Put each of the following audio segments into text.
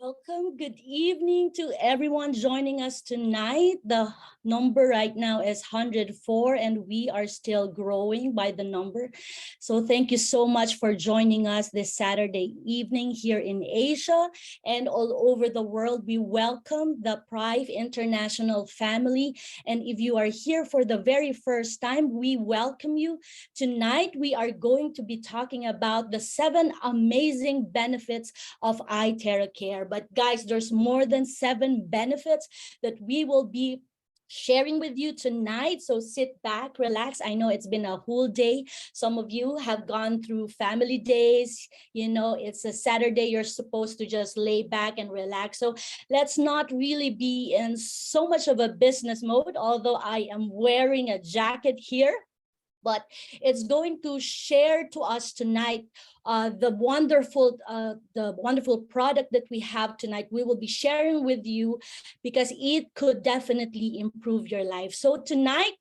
Welcome. Good evening to everyone joining us tonight. The number right now is 104, and we are still growing by the number. So thank you so much for joining us this Saturday evening here in Asia and all over the world. We welcome the Prife International family. And if you are here for the very first time, we welcome you. Tonight, we are going to be talking about the 7 amazing benefits of ITeraCare. But guys, there's more than 7 benefits that we will be sharing with you tonight. So sit back, relax. I know it's been a whole day. Some of you have gone through family days. You know, it's a Saturday. You're supposed to just lay back and relax. So let's not really be in so much of a business mode, although I am wearing a jacket here. But it's going to share to us tonight the wonderful product that we have tonight. We will be sharing with you because it could definitely improve your life. So tonight,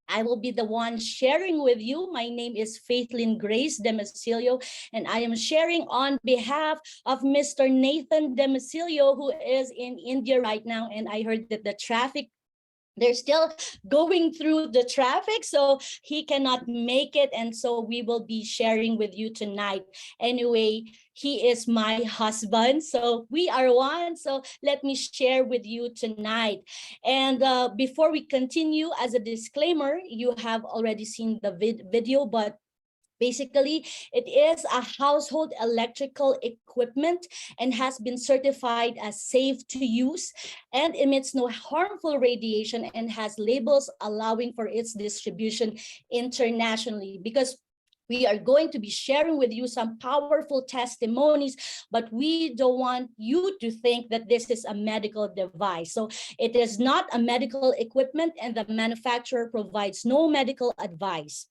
I will be the one sharing with you. My name is Faithlyn Grace Demacilio, and I am sharing on behalf of Mr. Nathan Demacilio, who is in India right now. And I heard that the traffic, they're still going through the traffic, so he cannot make it. And so we will be sharing with you tonight. Anyway, he is my husband, so we are one. So let me share with you tonight. And before we continue, as a disclaimer, you have already seen the video, but basically, it is a household electrical equipment and has been certified as safe to use and emits no harmful radiation and has labels allowing for its distribution internationally. Because we are going to be sharing with you some powerful testimonies, but we don't want you to think that this is a medical device. So it is not a medical equipment, and the manufacturer provides no medical advice.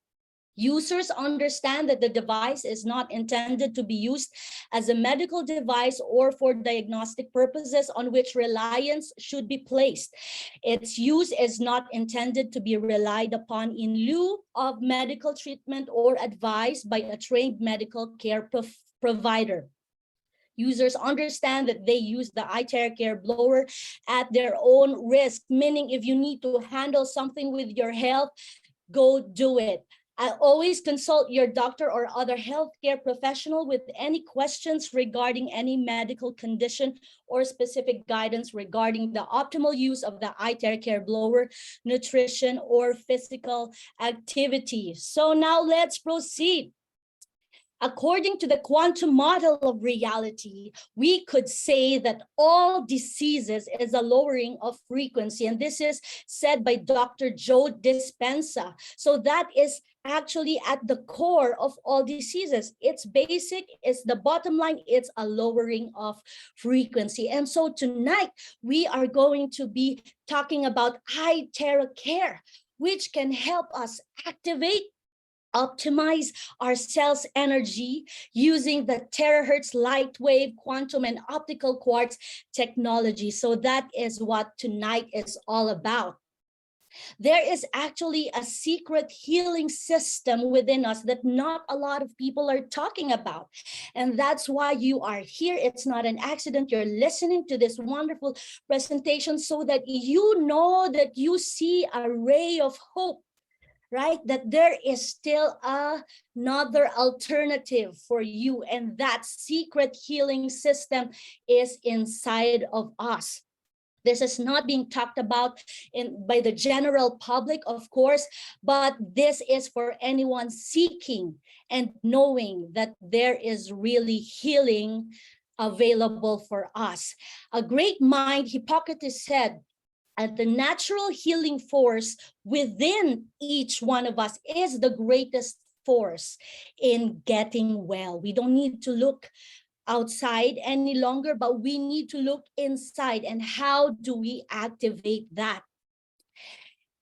Users understand that the device is not intended to be used as a medical device or for diagnostic purposes on which reliance should be placed. Its use is not intended to be relied upon in lieu of medical treatment or advice by a trained medical care provider. Users understand that they use the ITeraCare blower at their own risk, meaning if you need to handle something with your health, go do it. Always consult your doctor or other healthcare professional with any questions regarding any medical condition or specific guidance regarding the optimal use of the ITeraCare blower, nutrition, or physical activity. So now let's proceed. According to the quantum model of reality, we could say that all diseases is a lowering of frequency. And this is said by Dr. Joe Dispenza. So that is actually at the core of all diseases. It's basic, it's the bottom line, it's a lowering of frequency. And so tonight, we are going to be talking about ITeraCare, which can help us optimize our cells' energy using the terahertz light wave, quantum, and optical quartz technology. So that is what tonight is all about. There is actually a secret healing system within us that not a lot of people are talking about. And that's why you are here. It's not an accident. You're listening to this wonderful presentation so that you know that you see a ray of hope, right? That there is still another alternative for you. And that secret healing system is inside of us. This is not being talked about by the general public, of course, but this is for anyone seeking and knowing that there is really healing available for us. A great mind, Hippocrates said, the natural healing force within each one of us is the greatest force in getting well. We don't need to look outside any longer, but we need to look inside. And how do we activate that?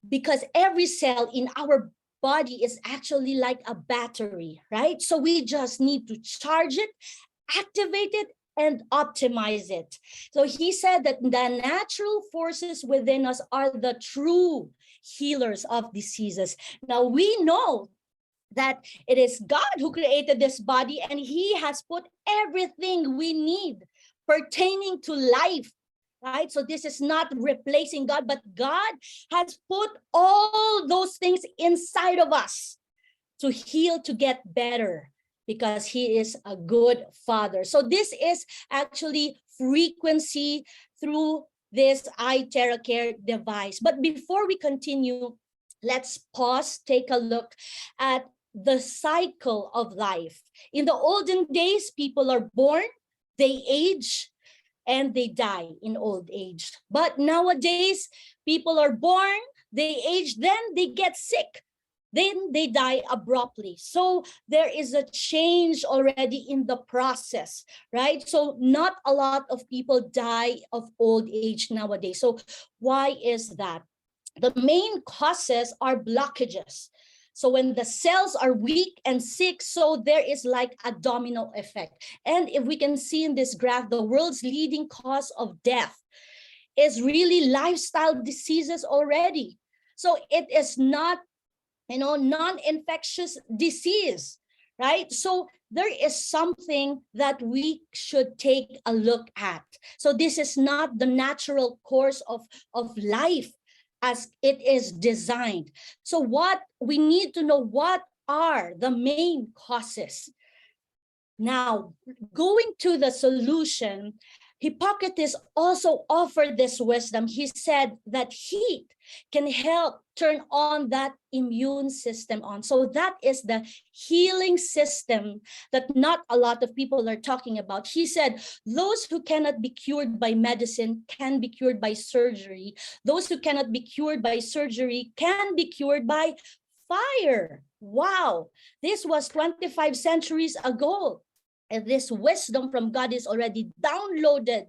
Because every cell in our body is actually like a battery, right? So we just need to charge it, activate it, and optimize it. So he said that the natural forces within us are the true healers of diseases. Now we know that it is God who created this body, and he has put everything we need pertaining to life, right? So this is not replacing God, but God has put all those things inside of us to heal, to get better, because he is a good father. So this is actually frequency through this ITeraCare device. But before we continue, let's pause, take a look at the cycle of life. In the olden days, people are born, they age, and they die in old age. But nowadays, people are born, they age, then they get sick, then they die abruptly. So there is a change already in the process, right? So not a lot of people die of old age nowadays. So why is that? The main causes are blockages. So when the cells are weak and sick, so there is like a domino effect. And if we can see in this graph, the world's leading cause of death is really lifestyle diseases already. So it is not, non-infectious disease, right? So there is something that we should take a look at. So this is not the natural course of life as it is designed. So what we need to know, what are the main causes? Now, going to the solution, Hippocrates also offered this wisdom. He said that heat can help turn on that immune system on. So that is the healing system that not a lot of people are talking about. He said, those who cannot be cured by medicine can be cured by surgery. Those who cannot be cured by surgery can be cured by fire. Wow, this was 25 centuries ago. And this wisdom from God is already downloaded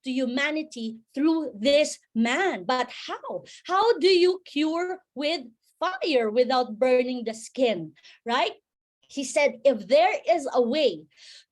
to humanity through this man. But how? How do you cure with fire without burning the skin, right? He said, if there is a way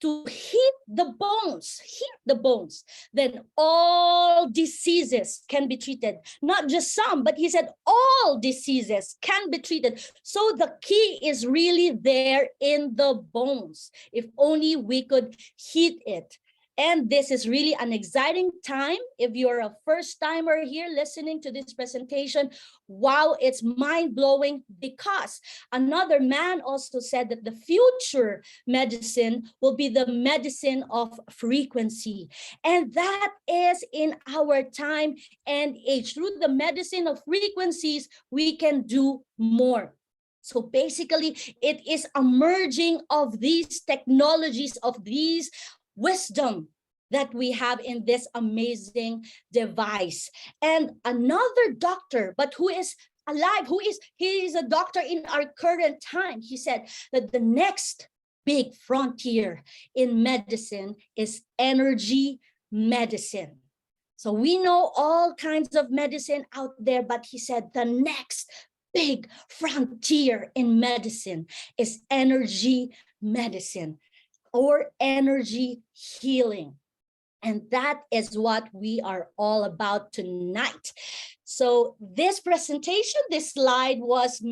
to heat the bones, then all diseases can be treated. Not just some, but he said all diseases can be treated. So the key is really there in the bones. If only we could heat it. And this is really an exciting time. If you're a first timer here listening to this presentation, wow, it's mind-blowing, because another man also said that the future medicine will be the medicine of frequency. And that is in our time and age. Through the medicine of frequencies, we can do more. So basically, it is a merging of these technologies, of these wisdom that we have in this amazing device. And another doctor, but who is alive, he is a doctor in our current time. He said that the next big frontier in medicine is energy medicine. So we know all kinds of medicine out there, but he said the next big frontier in medicine is energy medicine, or energy healing. And that is what we are all about tonight. So this presentation, this slide was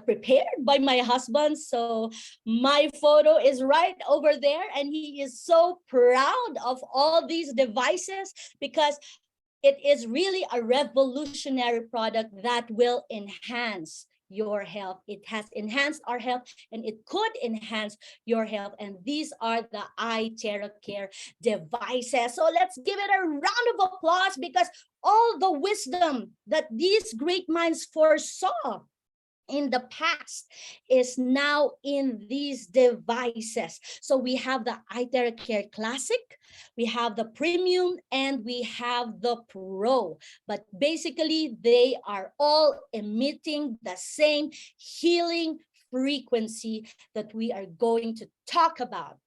prepared by my husband. So my photo is right over there, and he is so proud of all these devices, because it is really a revolutionary product that will enhance your health. It has enhanced our health, and it could enhance your health. And these are the ITeraCare devices. So let's give it a round of applause, because all the wisdom that these great minds foresaw in the past is now in these devices. So we have the ITeraCare Classic, we have the Premium, and we have the Pro. But basically, they are all emitting the same healing frequency that we are going to talk about.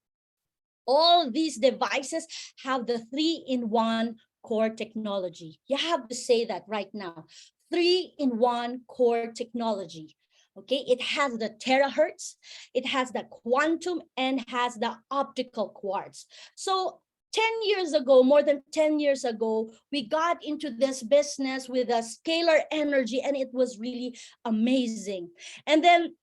All these devices have the 3-in-1 core technology. You have to say that right now. 3-in-1 core technology. Okay, it has the terahertz, it has the quantum, and has the optical quartz. So 10 years ago, more than 10 years ago, we got into this business with a scalar energy, and it was really amazing. And then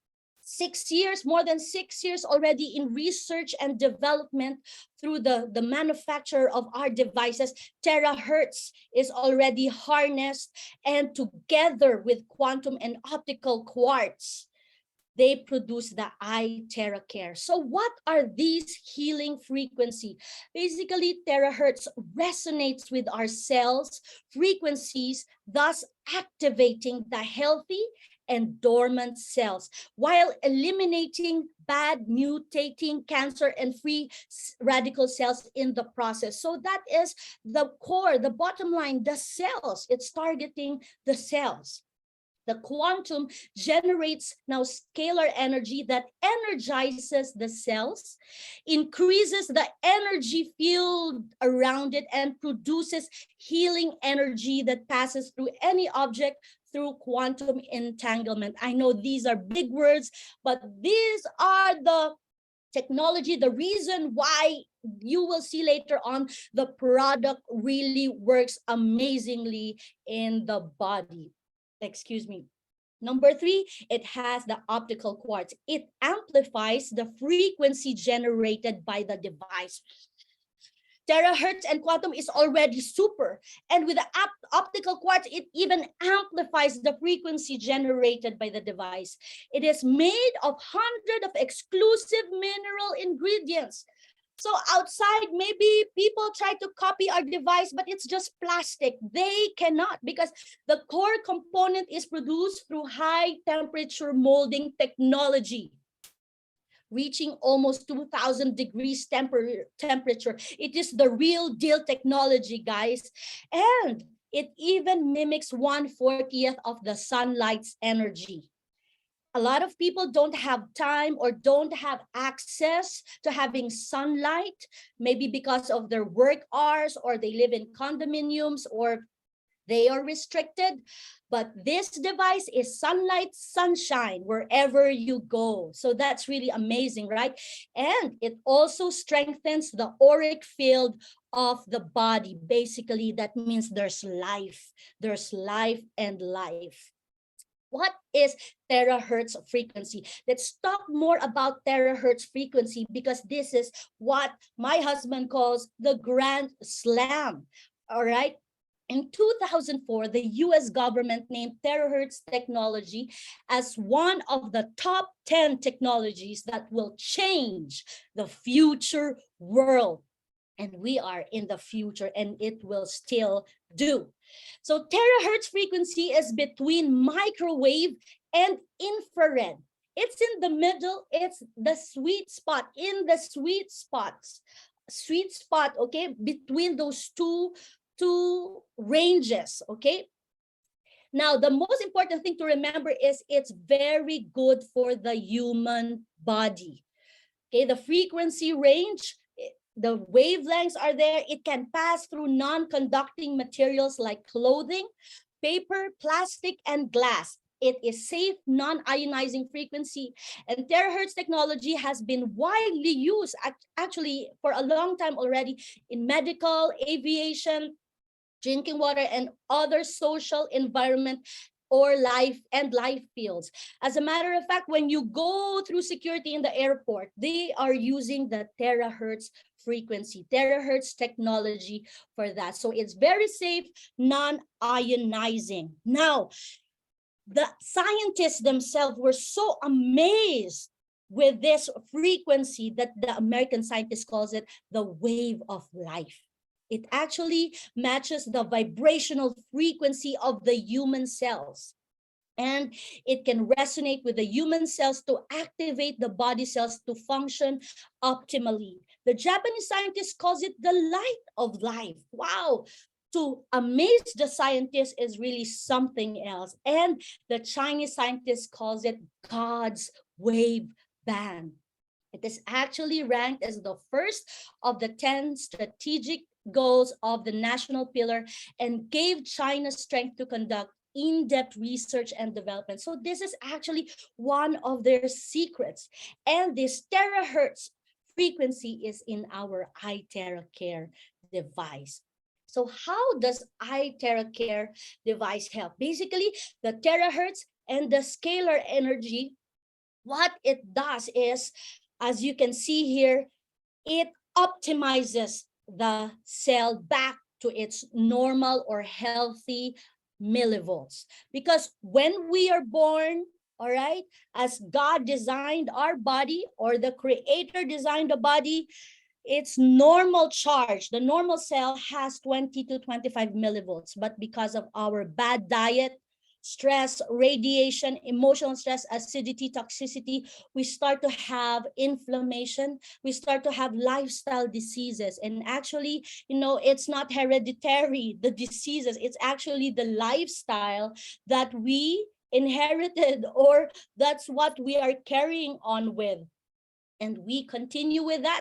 6 years, more than 6 years already in research and development through the manufacturer of our devices. Terahertz is already harnessed, and together with quantum and optical quartz, they produce the ITeraCare. So what are these healing frequency? Basically, terahertz resonates with our cells frequencies, thus activating the healthy and dormant cells while eliminating bad, mutating, cancer and free radical cells in the process. So that is the core, the bottom line, the cells. It's targeting the cells. The quantum generates now scalar energy that energizes the cells, increases the energy field around it, and produces healing energy that passes through any object through quantum entanglement. I know these are big words, but these are the technology, the reason why you will see later on the product really works amazingly in the body. Excuse me. Number 3, it has the optical quartz. It amplifies the frequency generated by the device. Terahertz and quantum is already super. And with the optical quartz, it even amplifies the frequency generated by the device. It is made of hundreds of exclusive mineral ingredients. So outside, maybe people try to copy our device, but it's just plastic. They cannot, because the core component is produced through high temperature molding technology, reaching almost 2000 degrees temperature. It is the real deal technology, guys. And it even mimics 1/40th of the sunlight's energy. A lot of people don't have time or don't have access to having sunlight, maybe because of their work hours, or they live in condominiums, or they are restricted. But this device is sunlight, sunshine wherever you go. So that's really amazing, right? And it also strengthens the auric field of the body. Basically, that means there's life. There's life and life. What is terahertz frequency? Let's talk more about terahertz frequency, because this is what my husband calls the grand slam. All right. In 2004, the US government named Terahertz Technology as one of the top 10 technologies that will change the future world. And we are in the future, and it will still do. So terahertz frequency is between microwave and infrared. It's in the middle. It's the sweet spot, in the sweet spot, okay, between those two ranges, okay? Now, the most important thing to remember is it's very good for the human body. Okay, the frequency range, the wavelengths are there. It can pass through non-conducting materials like clothing, paper, plastic, and glass. It is safe, non-ionizing frequency. And terahertz technology has been widely used actually for a long time already in medical, aviation, drinking water, and other social environment or life fields. As a matter of fact, when you go through security in the airport, they are using the terahertz frequency, terahertz technology for that. So it's very safe, non-ionizing. Now, the scientists themselves were so amazed with this frequency that the American scientist calls it the wave of life. It actually matches the vibrational frequency of the human cells. And it can resonate with the human cells to activate the body cells to function optimally. The Japanese scientist calls it the light of life. Wow. To amaze the scientist is really something else. And the Chinese scientist calls it God's wave band. It is actually ranked as the first of the 10 strategic goals of the national pillar, and gave China strength to conduct in-depth research and development. So this is actually one of their secrets. And this terahertz frequency is in our ITeraCare device. So how does ITeraCare device help? Basically, the terahertz and the scalar energy what it does is, as you can see here, it optimizes the cell back to its normal or healthy millivolts. Because when we are born, all right, as God designed our body, or the creator designed the body, its normal charge, the normal cell has 20 to 25 millivolts. But because of our bad diet, stress, radiation, emotional stress, acidity, toxicity, we start to have inflammation. We start to have lifestyle diseases. And actually, it's not hereditary, the diseases. It's actually the lifestyle that we inherited, or that's what we are carrying on with. And we continue with that,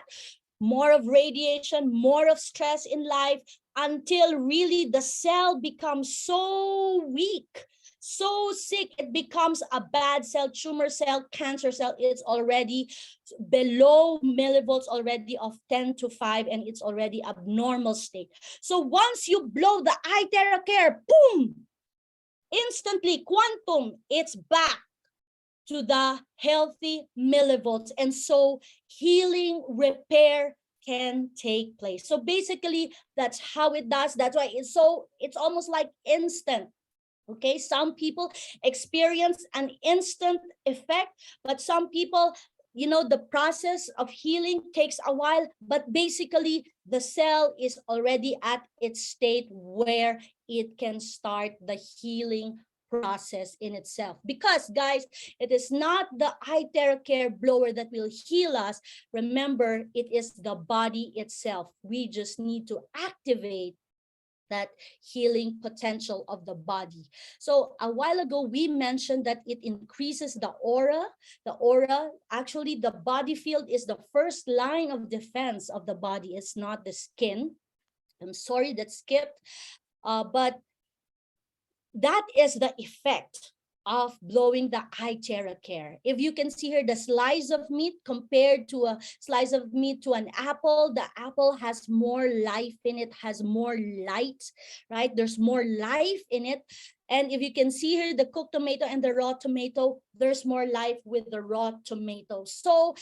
more of radiation, more of stress in life, until really the cell becomes so weak, so sick, it becomes a bad cell, tumor cell, cancer cell. It's already below millivolts already of 10 to 5, and it's already abnormal state. So once you blow the ITeraCare, boom, instantly, quantum, it's back to the healthy millivolts. And so healing, repair can take place. So basically, that's how it does. That's why it's almost like instant. Okay, some people experience an instant effect, but some people, the process of healing takes a while. But basically, the cell is already at its state where it can start the healing process in itself. Because guys, it is not the ITeraCare blower that will heal us. Remember, it is the body itself. We just need to activate that healing potential of the body. So a while ago, we mentioned that it increases the aura. The aura, actually, the body field is the first line of defense of the body. It's not the skin. I'm sorry that skipped, but that is the effect of blowing the ITeraCare. If you can see here, the slice of meat compared to a slice of meat to an apple, the apple has more life in it, has more light, right? There's more life in it. And if you can see here, the cooked tomato and the raw tomato, there's more life with the raw tomato. So,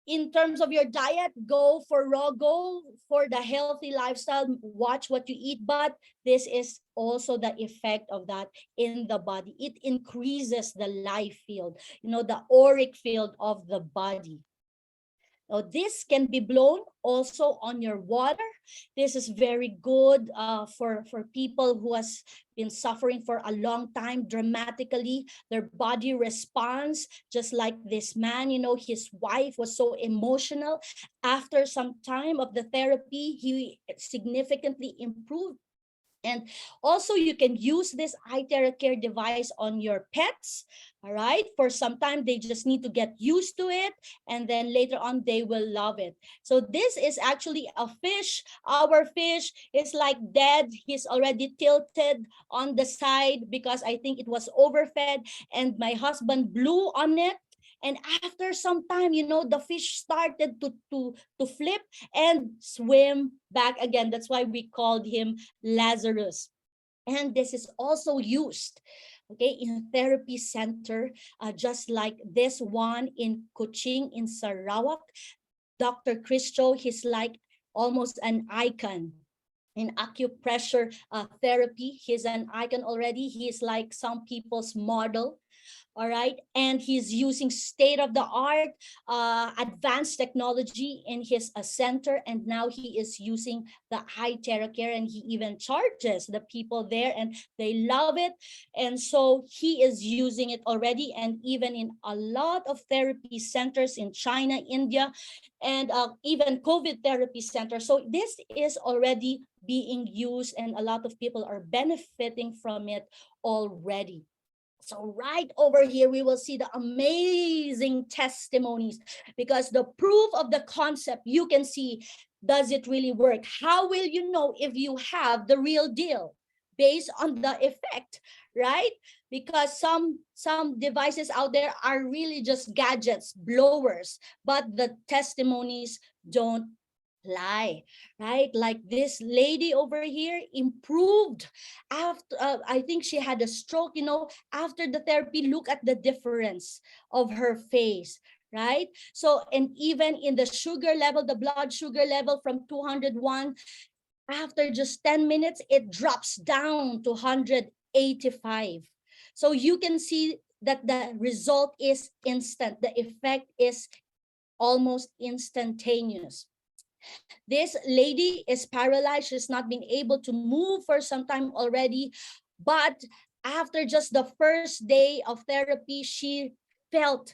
in terms of your diet, go for raw, go for the healthy lifestyle, watch what you eat. But this is also the effect of that in the body. It increases the life field, the auric field of the body. Now, this can be blown also on your water. This is very good for people who has been suffering for a long time dramatically. Their body responds just like this man. His wife was so emotional. After some time of the therapy, he significantly improved. And also, you can use this ITeraCare device on your pets, all right? For some time, they just need to get used to it, and then later on, they will love it. So this is actually a fish. Our fish is like dead. He's already tilted on the side because I think it was overfed, and my husband blew on it. And after some time, the fish started to flip and swim back again. That's why we called him Lazarus. And this is also used, okay, in therapy center, just like this one in Kuching in Sarawak. Dr. Christo, he's like almost an icon in acupressure therapy. He's an icon already. He's like some people's model. All right, and he's using state-of-the-art advanced technology in his center, and now he is using the ITeraCare, and he even charges the people there, and they love it. And so he is using it already, and even in a lot of therapy centers in China, India, and even COVID therapy centers. So this is already being used, and a lot of people are benefiting from it already. So right over here, we will see the amazing testimonies, because the proof of the concept, you can see, does it really work? How will you know if you have the real deal? Based on the effect, right? Because some devices out there are really just gadgets, blowers, but the testimonies don't lie, right? Like this lady over here improved after, I think she had a stroke, after the therapy. Look at the difference of her face, right? So, and even in the sugar level, the blood sugar level from 201, after just 10 minutes, it drops down to 185. So you can see that the result is instant. The effect is almost instantaneous. This lady is paralyzed. She's not been able to move for some time already. But after just the first day of therapy, she felt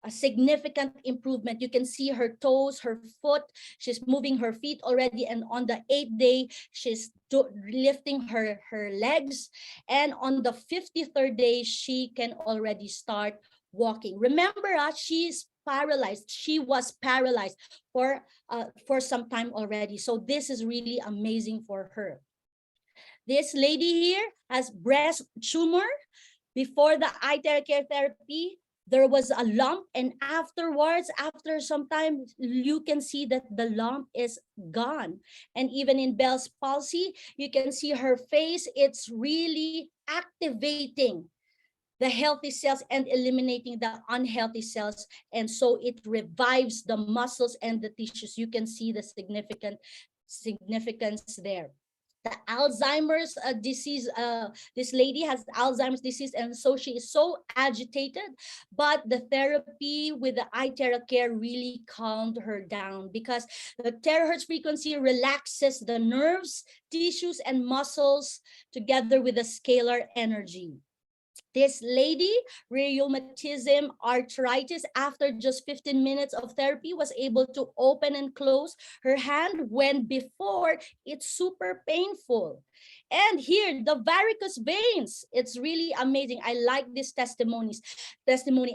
a significant improvement. You can see her toes, her foot. She's moving her feet already. And on the 8th day, she's lifting her legs. And on the 53rd day, she can already start walking. Remember, she's paralyzed. She was paralyzed for some time already. So this is really amazing for her. This lady here has breast tumor. Before the ITeraCare therapy, there was a lump, and afterwards, after some time, you can see that the lump is gone. And even in Bell's palsy, you can see her face. It's really activating the healthy cells and eliminating the unhealthy cells. And so it revives the muscles and the tissues. You can see the significance there. The Alzheimer's disease, this lady has Alzheimer's disease, and so she is so agitated, but the therapy with the ITeraCare really calmed her down, because the terahertz frequency relaxes the nerves, tissues, and muscles together with the scalar energy. This lady, rheumatism, arthritis, after just 15 minutes of therapy, was able to open and close her hand, when before it's super painful. And here, the varicose veins, it's really amazing. I like this testimony.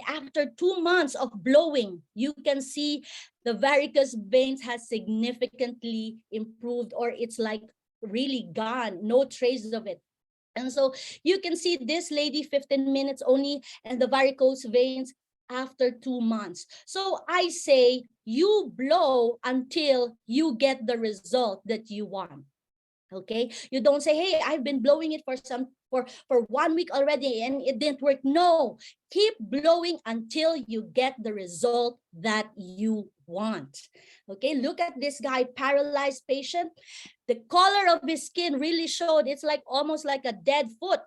After 2 months of blowing, you can see the varicose veins has significantly improved, or it's like really gone, no trace of it. And so you can see this lady 15 minutes only, and the varicose veins after 2 months. So I say, you blow until you get the result that you want. Okay, you don't say, hey, I've been blowing it for 1 week already and it didn't work. No, keep blowing until you get the result that you want. Okay, look at this guy, paralyzed patient. The color of his skin really showed, it's like almost like a dead foot.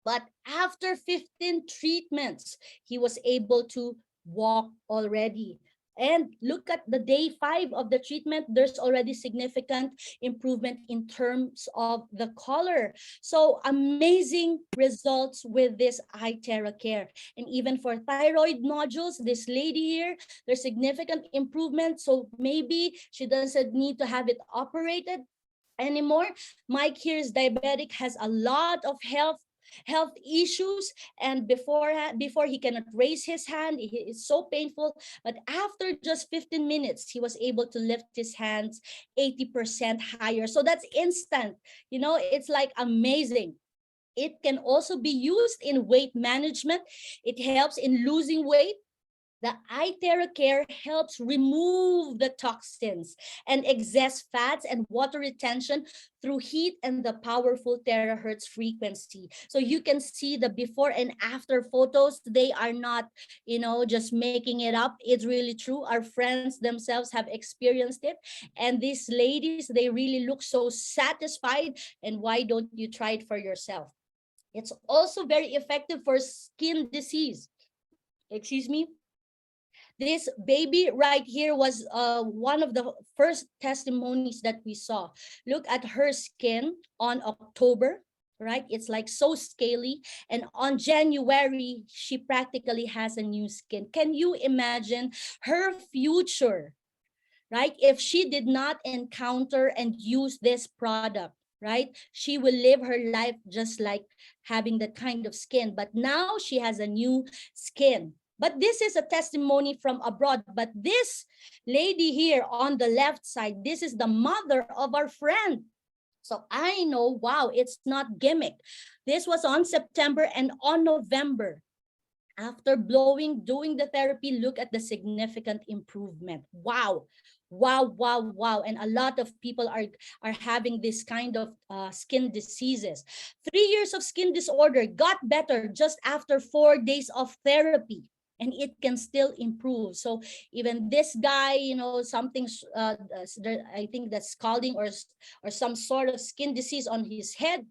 But after 15 treatments, he was able to walk already. And look at the day 5 of the treatment, there's already significant improvement in terms of the color. So amazing results with this ITeraCare. And even for thyroid nodules, this lady here, there's significant improvement. So maybe she doesn't need to have it operated anymore. Mike here is diabetic, has a lot of health issues, and before he cannot raise his hand. It's so painful, but after just 15 minutes he was able to lift his hands 80% higher. So that's instant. It's like amazing. It can also be used in weight management. It helps in losing weight. The ITeraCare helps remove the toxins and excess fats and water retention through heat and the powerful terahertz frequency. So you can see the before and after photos. They are not, just making it up. It's really true. Our friends themselves have experienced it. And these ladies, they really look so satisfied. And why don't you try it for yourself? It's also very effective for skin disease. Excuse me. This baby right here was one of the first testimonies that we saw. Look at her skin on October, right? It's like so scaly. And on January, she practically has a new skin. Can you imagine her future, right? If she did not encounter and use this product, right? She will live her life just like having that kind of skin. But now she has a new skin. But this is a testimony from abroad. But this lady here on the left side, this is the mother of our friend. So I know, wow, it's not gimmick. This was on September, and on November, after doing the therapy, look at the significant improvement. Wow. Wow, wow, wow. And a lot of people are having this kind of skin diseases. 3 years of skin disorder got better just after 4 days of therapy. And it can still improve. So even this guy, you know, I think that's scalding or some sort of skin disease on his head.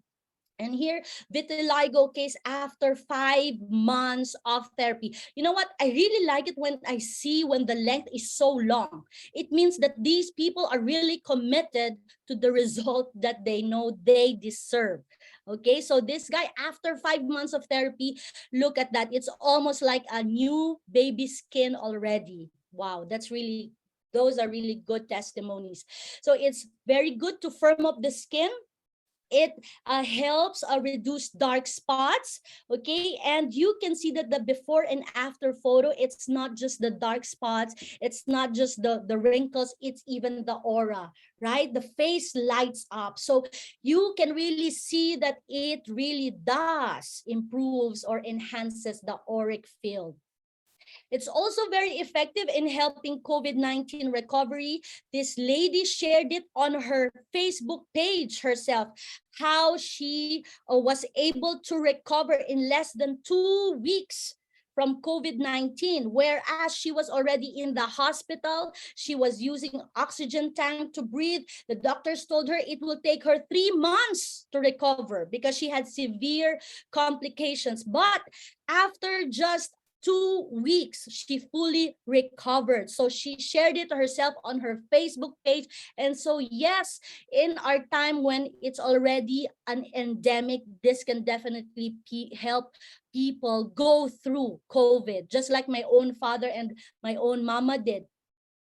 And here, vitiligo case after 5 months of therapy. You know what? I really like it when I see when the length is so long. It means that these people are really committed to the result that they know they deserve. Okay, so this guy, after 5 months of therapy, look at that. It's almost like a new baby skin already. Wow, those are really good testimonies. So it's very good to firm up the skin. It helps reduce dark spots. Okay, and you can see that the before and after photo, it's not just the dark spots, it's not just the wrinkles, it's even the aura, right? The face lights up. So you can really see that it really does improves or enhances the auric field. It's also very effective in helping COVID-19 recovery. This lady shared it on her Facebook page herself, how she was able to recover in less than 2 weeks from COVID-19, whereas she was already in the hospital. She was using oxygen tank to breathe. The doctors told her it will take her 3 months to recover because she had severe complications. But after just 2 weeks, she fully recovered. So she shared it herself on her Facebook page. And so, yes, in our time when it's already an endemic, this can definitely help people go through COVID, just like my own father and my own mama did.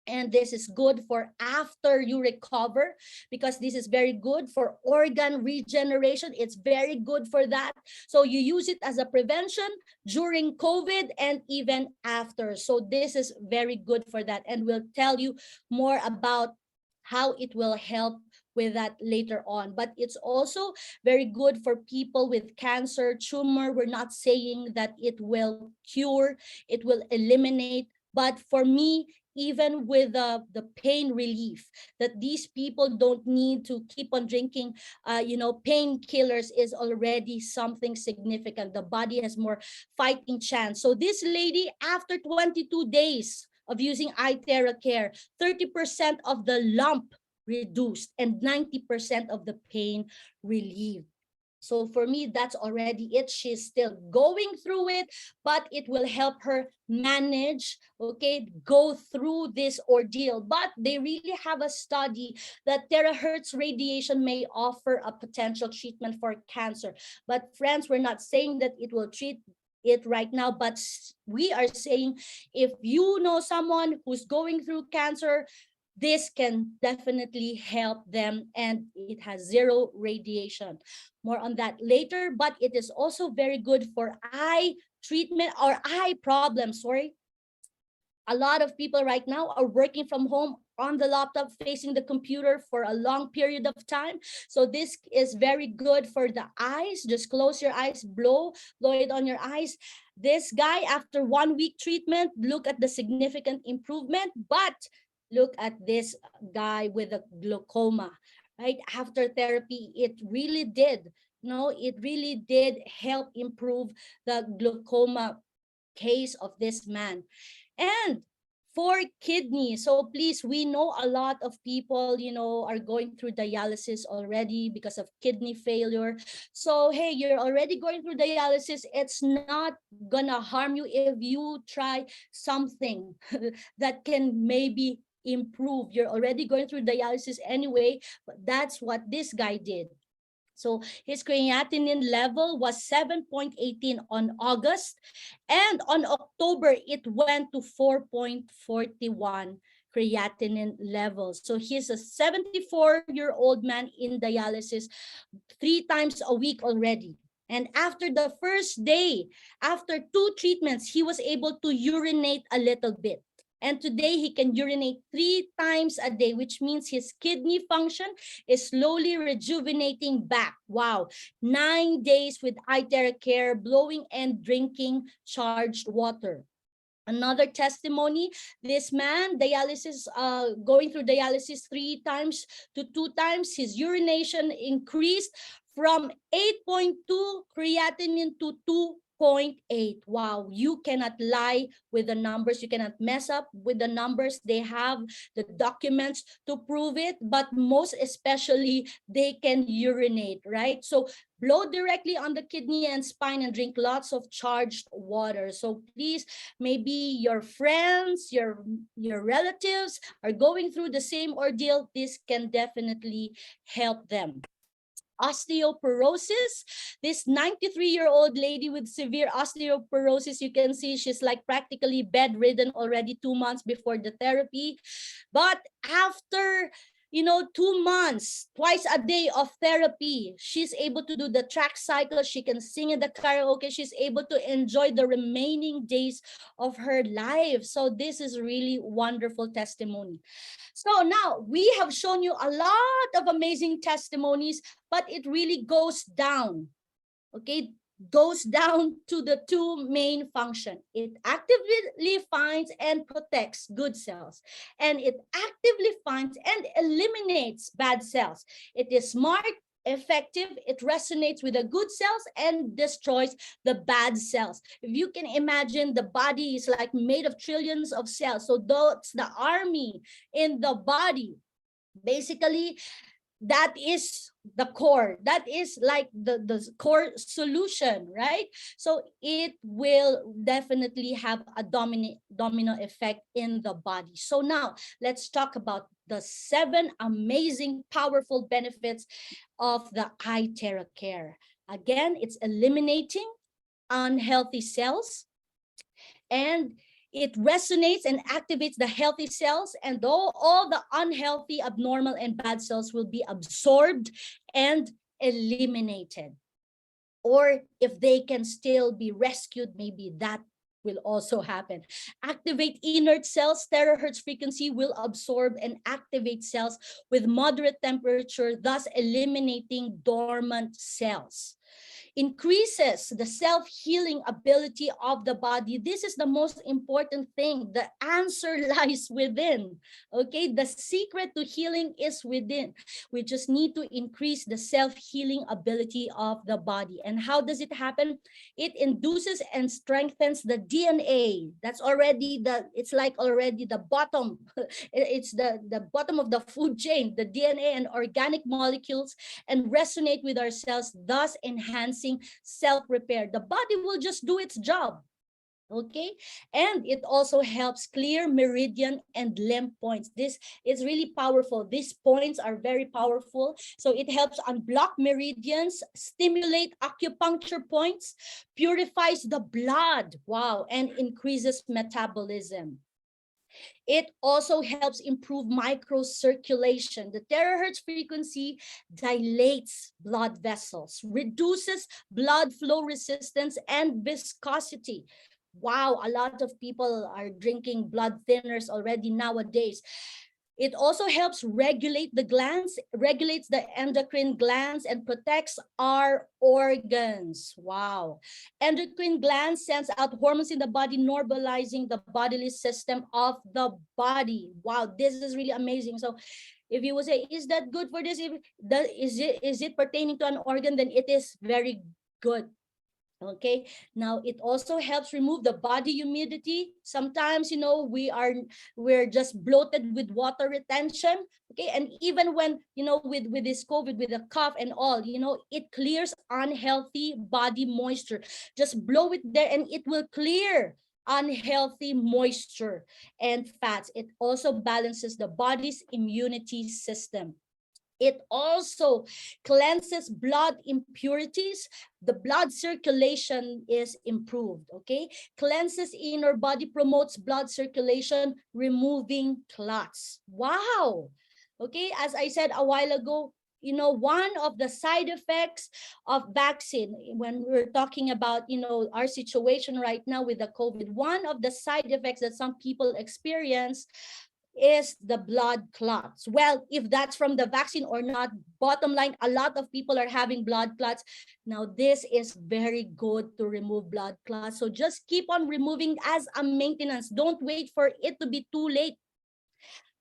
And this is good for after you recover, because this is very good for organ regeneration. It's very good for that. So you use it as a prevention during COVID and even after. So this is very good for that, and we'll tell you more about how it will help with that later on. But it's also very good for people with cancer, tumor. We're not saying that it will cure, it will eliminate, but for me, even with the pain relief, that these people don't need to keep on drinking painkillers, is already something significant. The body has more fighting chance. So this lady, after 22 days of using ITeraCare, 30% of the lump reduced and 90% of the pain relieved. So for me, that's already it. She's still going through it, but it will help her manage, okay, go through this ordeal. But they really have a study that terahertz radiation may offer a potential treatment for cancer. But friends, we're not saying that it will treat it right now, but we are saying if you know someone who's going through cancer, this can definitely help them, and it has zero radiation. More on that later, but it is also very good for eye treatment or eye problems. Sorry. A lot of people right now are working from home on the laptop, facing the computer for a long period of time. So this is very good for the eyes. Just close your eyes, blow it on your eyes. This guy, after 1 week treatment, look at the significant improvement. But look at this guy with a glaucoma, right? After therapy, it really did. No, it really did help improve the glaucoma case of this man. And for kidney, so please, we know a lot of people, are going through dialysis already because of kidney failure. So hey, you're already going through dialysis. It's not gonna harm you if you try something that can maybe improve. You're already going through dialysis anyway, but that's what this guy did. So his creatinine level was 7.18 on August, and on October, it went to 4.41 creatinine levels. So he's a 74-year-old man in dialysis 3 times a week already. And after the first day, after 2 treatments, he was able to urinate a little bit. And today he can urinate 3 times a day, which means his kidney function is slowly rejuvenating back. Wow. 9 days with ITeraCare, blowing and drinking charged water. Another testimony, this man dialysis, going through dialysis 3 times to 2 times, his urination increased from 8.2 creatinine to 2.8. Wow, you cannot lie with the numbers. You cannot mess up with the numbers. They have the documents to prove it, but most especially they can urinate, right? So blow directly on the kidney and spine and drink lots of charged water. So please, maybe your friends, your relatives are going through the same ordeal. This can definitely help them. Osteoporosis, this 93-year-old lady with severe osteoporosis, you can see she's like practically bedridden already 2 months before the therapy. But after 2 months, twice a day of therapy, she's able to do the track cycle. She can sing in the karaoke. She's able to enjoy the remaining days of her life. So this is really wonderful testimony. So now we have shown you a lot of amazing testimonies, but it really goes down, okay? Goes down to the two main functions. It actively finds and protects good cells, and it actively finds and eliminates bad cells. It is smart, effective, it resonates with the good cells and destroys the bad cells. If you can imagine, the body is like made of trillions of cells. So that's the army in the body. Basically, that is the core. That is like the core solution, right? So it will definitely have a domino effect in the body. So now let's talk about the 7 amazing, powerful benefits of the ITeraCare. Again, it's eliminating unhealthy cells, and it resonates and activates the healthy cells, and though all the unhealthy, abnormal, and bad cells will be absorbed and eliminated. Or if they can still be rescued, maybe that will also happen. Activate inert cells. Terahertz frequency will absorb and activate cells with moderate temperature, thus eliminating dormant cells. Increases the self-healing ability of the body. This is the most important thing. The answer lies within. Okay, the secret to healing is within. We just need to increase the self-healing ability of the body. And how does it happen? It induces and strengthens the DNA. That's already it's like already the bottom. It's the bottom of the food chain, the DNA and organic molecules, and resonate with our cells, thus enhancing self-repair. The body will just do its job. Okay, and it also helps clear meridian and lymph points. This is really powerful. These points are very powerful. So it helps unblock meridians, stimulate acupuncture points, purifies the blood, wow, and increases metabolism. It also helps improve microcirculation. The terahertz frequency dilates blood vessels, reduces blood flow resistance and viscosity. Wow, a lot of people are drinking blood thinners already nowadays. It also helps regulate the glands, regulates the endocrine glands, and protects our organs. Wow. Endocrine glands sends out hormones in the body, normalizing the bodily system of the body. Wow, this is really amazing. So if you would say, is that good for this? Is it pertaining to an organ? Then it is very good. Okay, now it also helps remove the body humidity. Sometimes, we're just bloated with water retention. Okay, and even when, with this COVID, with the cough and all, it clears unhealthy body moisture. Just blow it there and it will clear unhealthy moisture and fats. It also balances the body's immunity system. It also cleanses blood impurities. The blood circulation is improved, okay? Cleanses inner body, promotes blood circulation, removing clots. Wow! Okay, as I said a while ago, one of the side effects of vaccine, when we're talking about, our situation right now with the COVID, one of the side effects that some people experience is the blood clots. Well, if that's from the vaccine or not, bottom line, a lot of people are having blood clots. Now, this is very good to remove blood clots. So just keep on removing as a maintenance. Don't wait for it to be too late.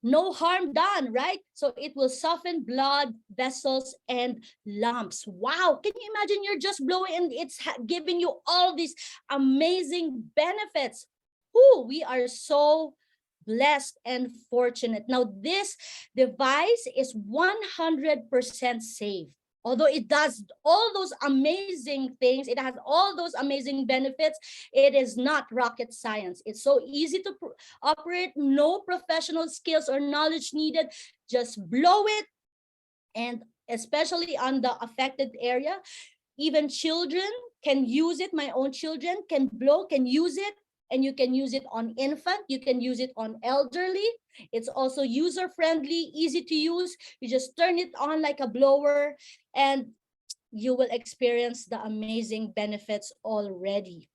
No harm done, right? So it will soften blood vessels and lumps. Wow, can you imagine you're just blowing and it's giving you all these amazing benefits? Whoo, we are so blessed and fortunate. Now, this device is 100% safe. Although it does all those amazing things, it has all those amazing benefits, it is not rocket science. It's so easy to operate, no professional skills or knowledge needed. Just blow it, and especially on the affected area, even children can use it. My own children can blow, can use it, and you can use it on infant, you can use it on elderly. It's also user friendly, easy to use. You just turn it on like a blower and you will experience the amazing benefits already.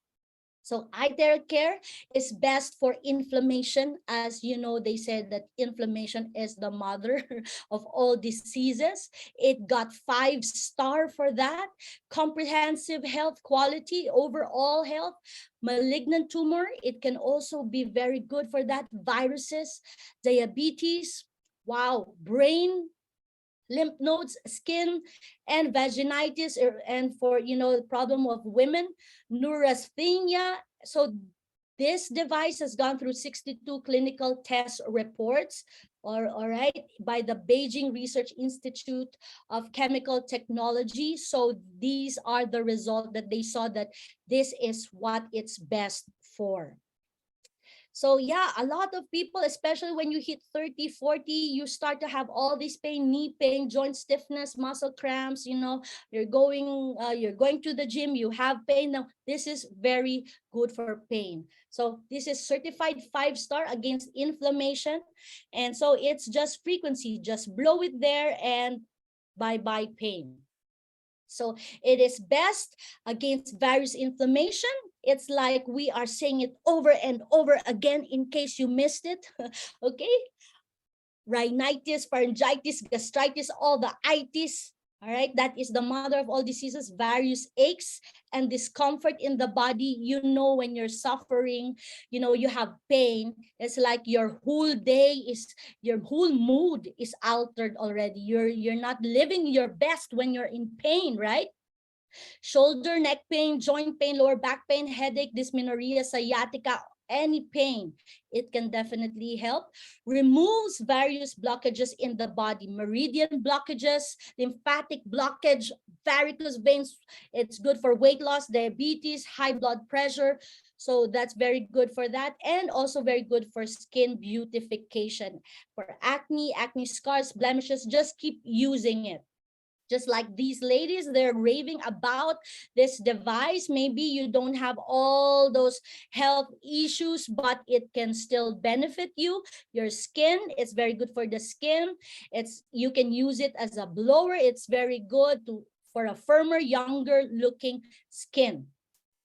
So ITeraCare is best for inflammation. As you know, they said that inflammation is the mother of all diseases. It got 5-star for that. Comprehensive health quality, overall health, malignant tumor. It can also be very good for that. Viruses, diabetes, wow, brain, lymph nodes, skin, and vaginitis, and for, you know, the problem of women, neurasthenia. So this device has gone through 62 clinical test reports, all right, by the Beijing Research Institute of Chemical Technology. So these are the results that they saw, that this is what it's best for. So yeah, a lot of people, especially when you hit 30, 40, you start to have all this pain, knee pain, joint stiffness, muscle cramps, you know, you're going to the gym, you have pain. Now, this is very good for pain. So this is certified 5-star against inflammation. And so it's just frequency, just blow it there and bye-bye pain. So it is best against various inflammation. It's like we are saying it over and over again in case you missed it. Okay? Rhinitis, pharyngitis, gastritis, all the itis. All right, that is the mother of all diseases, various aches and discomfort in the body. You know, when you're suffering, you know, you have pain. It's like your whole day is, your whole mood is altered already. You're not living your best when you're in pain, right? Shoulder, neck pain, joint pain, lower back pain, headache, dysmenorrhea, sciatica, any pain, it can definitely help. Removes various blockages in the body, meridian blockages, lymphatic blockage, varicose veins. It's good for weight loss, diabetes, high blood pressure. So that's very good for that. And also very good for skin beautification. For acne, acne scars, blemishes, just keep using it. Just like these ladies, they're raving about this device. Maybe you don't have all those health issues, but it can still benefit you. Your skin, it's very good for the skin. You can use it as a blower. It's very good for a firmer, younger looking skin.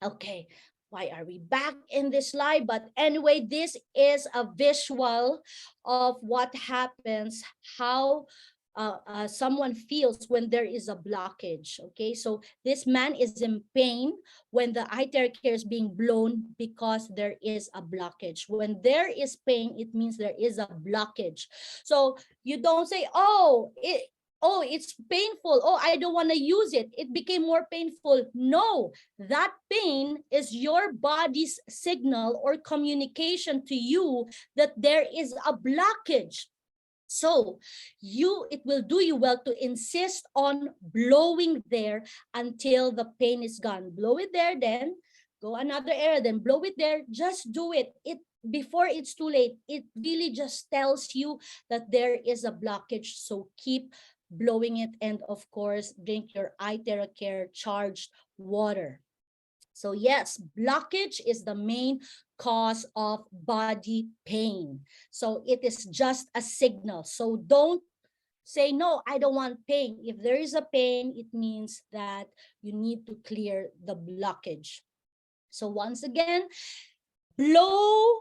Okay, why are we back in this slide? But anyway, this is a visual of what happens, how someone feels when there is a blockage. Okay, so this man is in pain when the ITeraCare is being blown because there is a blockage. When there is pain, it means there is a blockage. So you don't say, oh, it's painful. Oh, I don't want to use it. It became more painful. No, that pain is your body's signal or communication to you that there is a blockage. So it will do you well to insist on blowing there until the pain is gone. Blow it there, then go another area, then blow it there. Just do it. Before it's too late. It really just tells you that there is a blockage. So keep blowing it, and of course, drink your ITeraCare charged water. So yes, blockage is the main cause of body pain. So it is just a signal. So don't say, no, I don't want pain. If there is a pain, it means that you need to clear the blockage. So once again, blow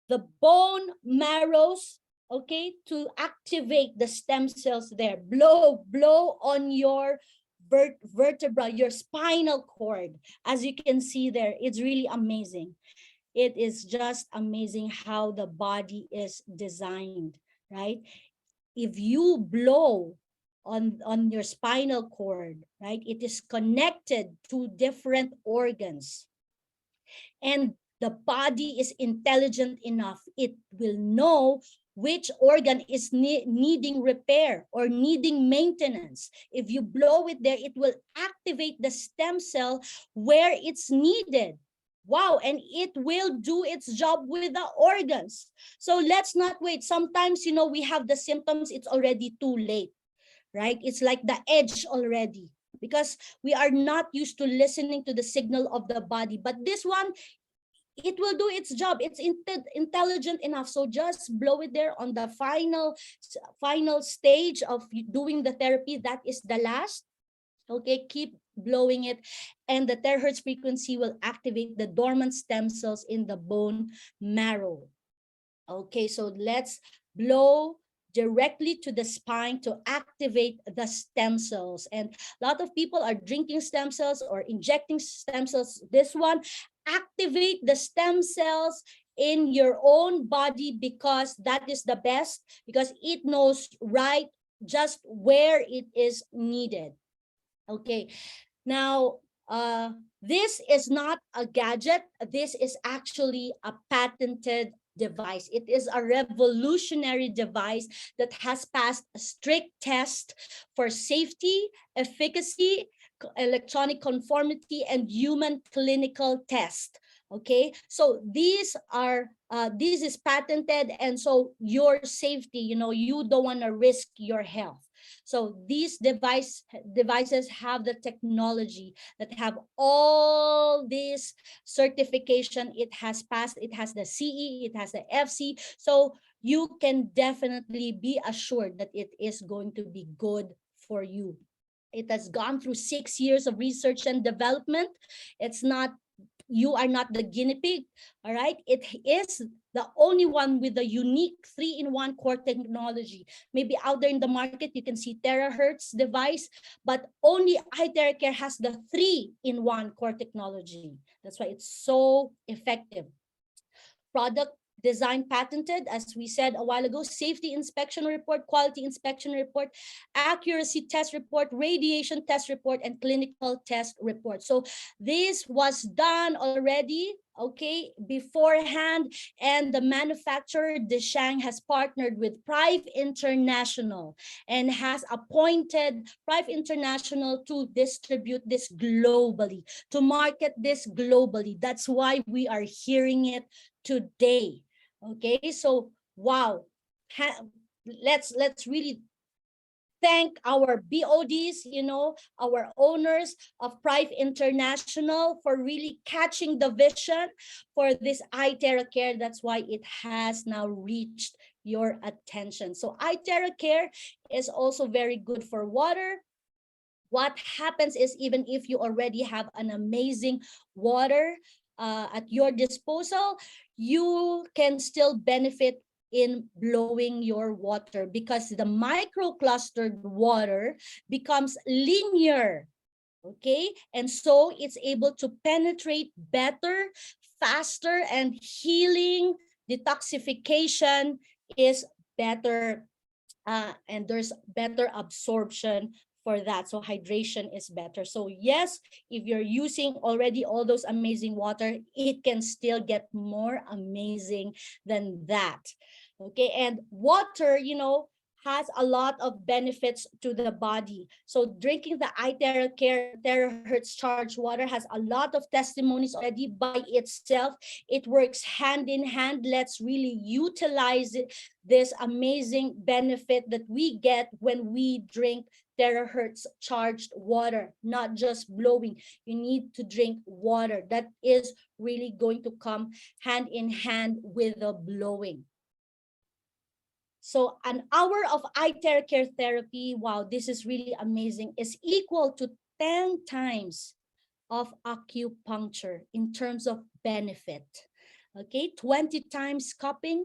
the bone marrows, okay, to activate the stem cells there. Blow on your vertebra, your spinal cord. As you can see there, it's really amazing. It is just amazing how the body is designed, right? If you blow on your spinal cord, right, it is connected to different organs, and the body is intelligent enough, it will know which organ is needing repair or needing maintenance. If you blow it there, it will activate the stem cell where it's needed. Wow, and it will do its job with the organs. So let's not wait. Sometimes, you know, we have the symptoms, it's already too late, right? It's like the edge already, because we are not used to listening to the signal of the body. But this one, it will do its job. It's intelligent enough. So just blow it there on the final stage of doing the therapy. That is the last. Okay, keep blowing it, and the terahertz frequency will activate the dormant stem cells in the bone marrow. Okay, so let's blow directly to the spine to activate the stem cells. And a lot of people are drinking stem cells or injecting stem cells. This one, activate the stem cells in your own body, because that is the best, because it knows right just where it is needed. Okay, now this is not a gadget. This is actually a patented device. It is a revolutionary device that has passed a strict test for safety, efficacy, electronic conformity, and human clinical test. Okay, so these are this is patented, and so your safety, you know, you don't want to risk your health. So these devices have the technology that have all this certification. It has passed, it has the CE, it has the FC. So you can definitely be assured that it is going to be good for you. It has gone through 6 years of research and development. It's not, you are not the guinea pig, all right? It is the only one with the unique 3-in-1 core technology. Maybe out there in the market, you can see Terahertz device, but only ITeraCare has the 3-in-1 core technology. That's why it's so effective. Product design patented, as we said a while ago, safety inspection report, quality inspection report, accuracy test report, radiation test report, and clinical test report. So this was done already, okay, beforehand, and the manufacturer, Deshang, has partnered with Prife International and has appointed Prife International to distribute this globally, to market this globally. That's why we are hearing it today. Okay, so wow, let's really thank our BODs, you know, our owners of Prife International for really catching the vision for this ITeraCare. That's why it has now reached your attention. So ITeraCare is also very good for water. What happens is, even if you already have an amazing water at your disposal, you can still benefit in blowing your water, because the microclustered water becomes linear, okay? And so it's able to penetrate better, faster, and healing detoxification is better, and there's better absorption for that. So hydration is better. So yes, if you're using already all those amazing water, it can still get more amazing than that. Okay, and water, you know, has a lot of benefits to the body. So drinking the ITeraCare terahertz charged water has a lot of testimonies already by itself. It works hand in hand. Let's really utilize it, this amazing benefit that we get when we drink terahertz charged water, not just blowing. You need to drink water. That is really going to come hand in hand with the blowing. So an hour of ITeraCare therapy, wow, this is really amazing, is equal to 10 times of acupuncture in terms of benefit. okay, 20 times cupping,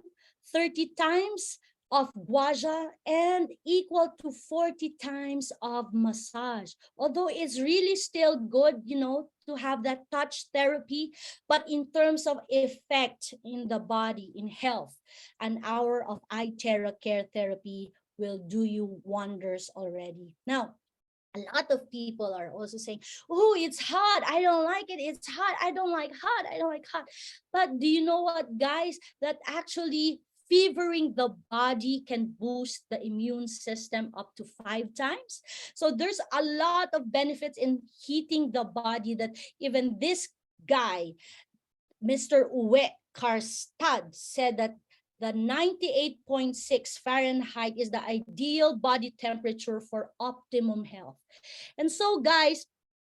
30 times of guaja, and equal to 40 times of massage. Although it's really still good, you know, to have that touch therapy, but in terms of effect in the body, in health, an hour of ITeraCare therapy will do you wonders already. Now, a lot of people are also saying, oh, it's hot, I don't like it, it's hot, I don't like hot, I don't like hot. But do you know what, guys, that actually fevering the body can boost the immune system up to 5 times. So there's a lot of benefits in heating the body that even this guy, Mr. Uwe Karstad, said that the 98.6 Fahrenheit is the ideal body temperature for optimum health. And so, guys,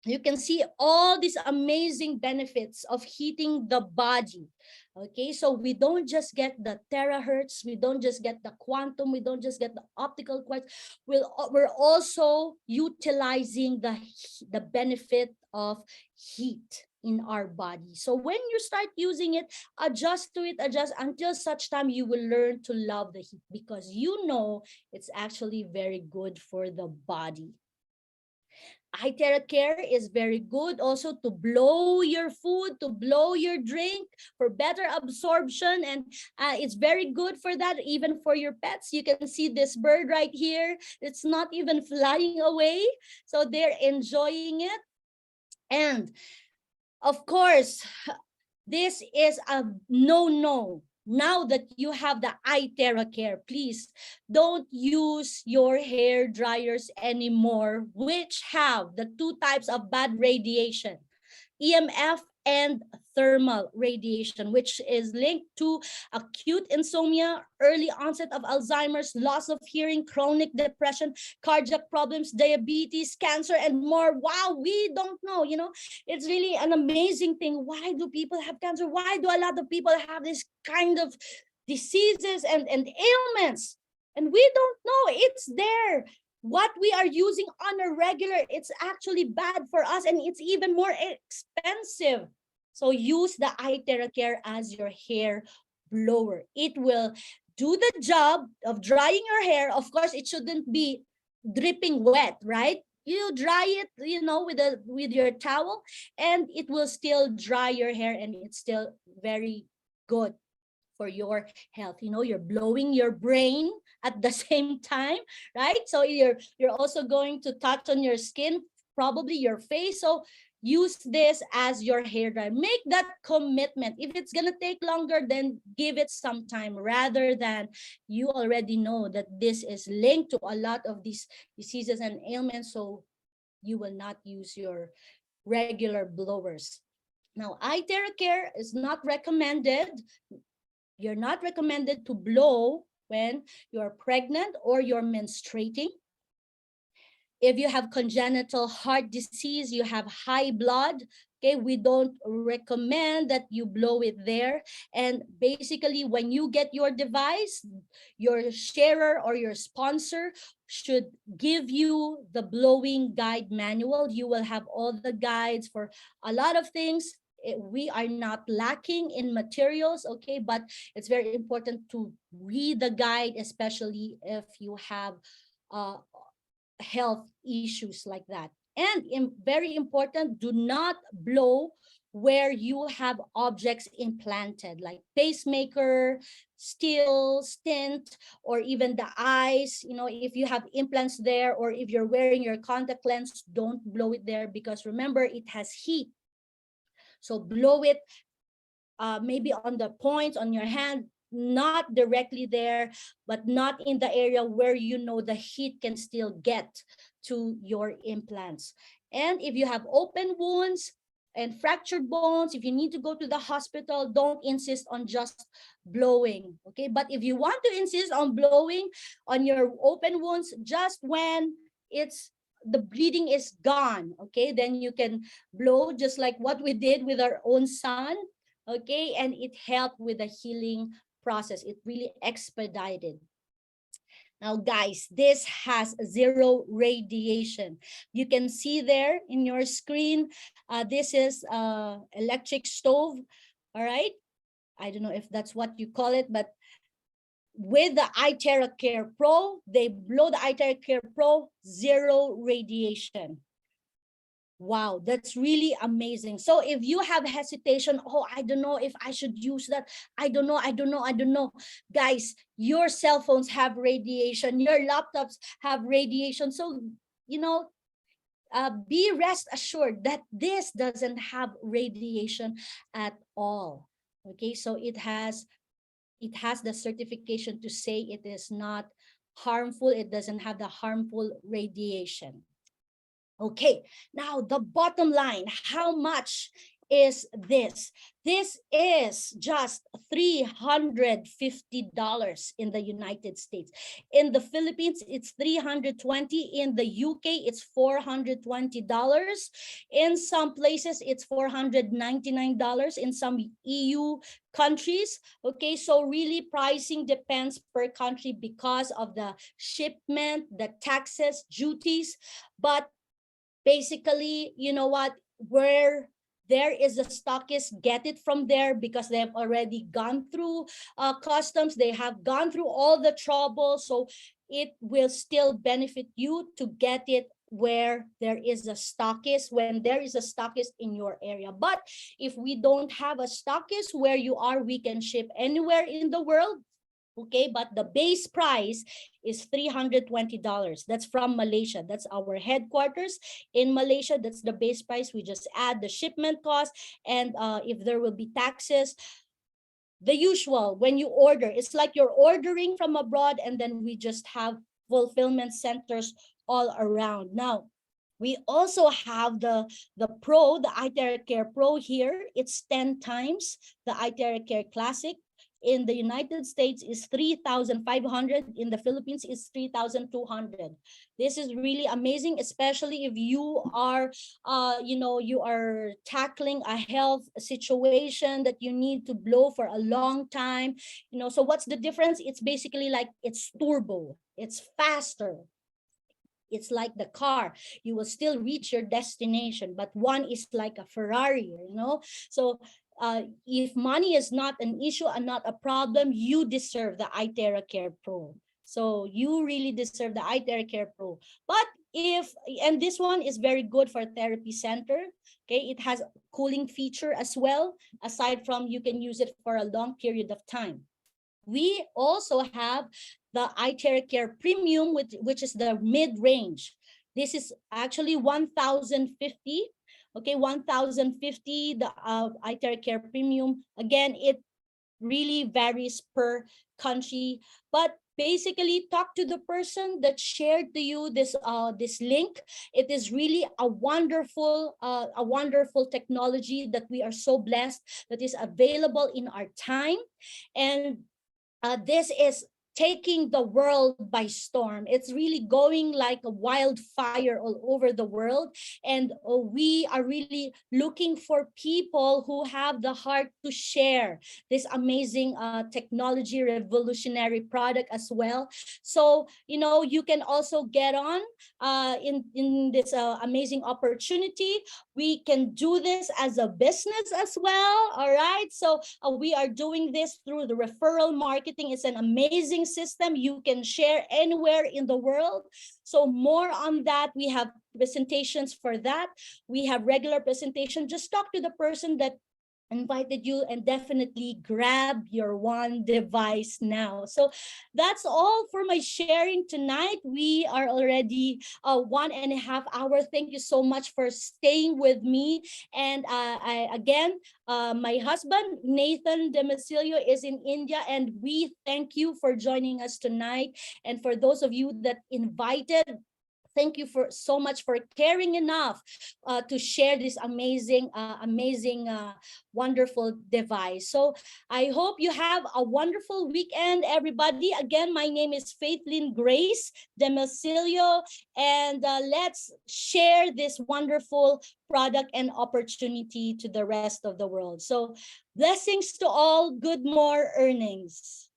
you can see all these amazing benefits of heating the body. Okay, so we don't just get the terahertz, we don't just get the quantum, we don't just get the optical quartz. We're also utilizing the benefit of heat in our body. So when you start using it, adjust to it, adjust until such time you will learn to love the heat, because you know it's actually very good for the body. ITeraCare is very good also to blow your food, to blow your drink for better absorption. And it's very good for that, even for your pets. You can see this bird right here. It's not even flying away. So they're enjoying it. And of course, this is a no-no. Now that you have the ITeraCare, please don't use your hair dryers anymore, which have the two types of bad radiation, EMF and thermal radiation, which is linked to acute insomnia, early onset of Alzheimer's, loss of hearing, chronic depression, cardiac problems, diabetes, cancer, and more. Wow, we don't know, you know, it's really an amazing thing. Why do people have cancer? Why do a lot of people have this kind of diseases and ailments? And we don't know, it's there. What we are using on a regular, it's actually bad for us, and it's even more expensive. So use the ITeraCare as your hair blower. It will do the job of drying your hair. Of course, it shouldn't be dripping wet, right? You dry it, you know, with your towel, and it will still dry your hair, and it's still very good for your health. You know, you're blowing your brain at the same time, right? So you're also going to touch on your skin, probably your face. So use this as your hair dryer. Make that commitment. If it's gonna take longer, then give it some time, rather than you already know that this is linked to a lot of these diseases and ailments. So you will not use your regular blowers. Now, ITeraCare is not recommended. You're not recommended to blow when you're pregnant or you're menstruating. If you have congenital heart disease, you have high blood, okay, we don't recommend that you blow it there. And basically, when you get your device, your sharer or your sponsor should give you the blowing guide manual. You will have all the guides for a lot of things. We are not lacking in materials, okay, but it's very important to read the guide, especially if you have health issues like that. And very important, do not blow where you have objects implanted, like pacemaker, steel, stent, or even the eyes. You know, if you have implants there, or if you're wearing your contact lens, don't blow it there, because remember, it has heat. So blow it maybe on the points on your hand, not directly there, but not in the area where you know the heat can still get to your implants. And if you have open wounds and fractured bones, if you need to go to the hospital, don't insist on just blowing, okay? But if you want to insist on blowing on your open wounds, just when the bleeding is gone, okay, then you can blow, just like what we did with our own son, okay, and it helped with the healing process. It really expedited. Now, guys, this has zero radiation. You can see there in your screen, this is electric stove, all right? I don't know if that's what you call it, but with the ITeraCare Pro, they blow the ITeraCare Pro, zero radiation. Wow, that's really amazing. So if you have hesitation, oh, I don't know if I should use that. I don't know. Guys, your cell phones have radiation, your laptops have radiation. So, be rest assured that this doesn't have radiation at all. Okay, so it has the certification to say it is not harmful. It doesn't have the harmful radiation. Okay, now the bottom line, how much is this? This is just $350 in the United States. In the Philippines, it's $320. In the UK, it's $420. In some places, it's $499 in some EU countries. Okay, so really pricing depends per country because of the shipment, the taxes, duties. But basically, you know what, where there is a stockist, get it from there, because they have already gone through customs, they have gone through all the trouble. So it will still benefit you to get it where there is a stockist, when there is a stockist in your area. But if we don't have a stockist where you are, we can ship anywhere in the world. Okay, but the base price is $320. That's from Malaysia. That's our headquarters in Malaysia. That's the base price. We just add the shipment cost, and if there will be taxes, the usual when you order, it's like you're ordering from abroad, and then we just have fulfillment centers all around. Now, we also have the Pro, the ITeraCare Pro here. It's 10 times the ITeraCare Classic. In the United States is 3,500. In the Philippines is 3,200. This is really amazing, especially if you are, you are tackling a health situation that you need to blow for a long time. So what's the difference? It's basically like it's turbo. It's faster. It's like the car. You will still reach your destination, but one is like a Ferrari, So if money is not an issue and not a problem, you deserve the ITeraCare Pro. So you really deserve the ITeraCare Pro. But and this one is very good for therapy center. Okay, it has cooling feature as well. Aside from, you can use it for a long period of time. We also have the ITeraCare Premium, which is the mid-range. This is actually 1,050. Okay, 1,050, the ITeraCare Premium. Again, it really varies per country, but basically talk to the person that shared to you this link. It is really a wonderful technology that we are so blessed that is available in our time. And this is taking the world by storm. It's really going like a wildfire all over the world. And we are really looking for people who have the heart to share this amazing technology, revolutionary product as well. So, you can also get on in this amazing opportunity. We can do this as a business as well. All right. So we are doing this through the referral marketing. It's an amazing system. You can share anywhere in the world. So more on that. We have presentations for that. We have regular presentation. Just talk to the person that invited you and definitely grab your one device now. So that's all for my sharing tonight. We are already 1.5 hours. Thank you so much for staying with me. And my husband, Nathan Demasilio, is in India, and we thank you for joining us tonight. And for those of you that invited, thank you so much for caring enough to share this amazing, wonderful device. So I hope you have a wonderful weekend, everybody. Again, my name is Faithlyn Grace Demasilio, and let's share this wonderful product and opportunity to the rest of the world. So blessings to all. Good more earnings.